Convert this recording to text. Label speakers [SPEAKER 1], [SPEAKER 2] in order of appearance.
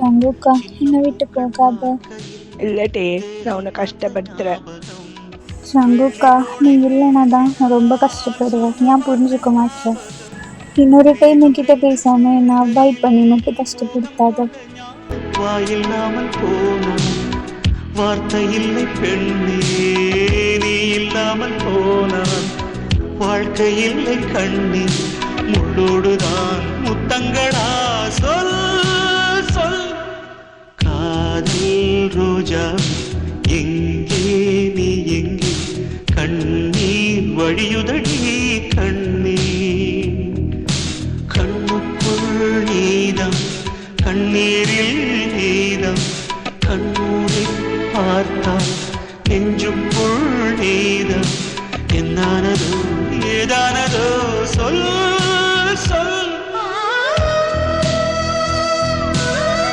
[SPEAKER 1] சங்குக்கா, என்னை விட்டு போகாத.
[SPEAKER 2] இல்லட்டே, நான் உன்னை கஷ்டப்படுத்துறேன்.
[SPEAKER 1] சங்குக்கா, நீ இல்லைன்னா தான் நான் ரொம்ப கஷ்டப்படுவேன். ஏன் புரிஞ்சுக்க மாட்டேன்? இன்னொரு டைம் என்கிட்ட பேசாம என்னை அவாய்ட் பண்ணி மட்டும் கஷ்டப்படுத்தாத.
[SPEAKER 3] வாயில்லாமல் போனான், வார்த்தை இல்லை பெண்ணே, நீ இல்லாமல் போனான், வாழ்க்கை இல்லை கண்ணே, முள்ளோடுதான் முத்தங்களா, சொல் சொல். காதல் ரோஜா எங்கே, நீ எங்கே, கண்ணீர் வழியுதடி கண்ணீர், கண்ணுக்குள் நீதம், கண்ணீரில் நீதம், கண்ணூரை பார்த்தால் நெஞ்சுக்குள் நீதம், என்னானதோ ஏதானதோ சொல் சொல்.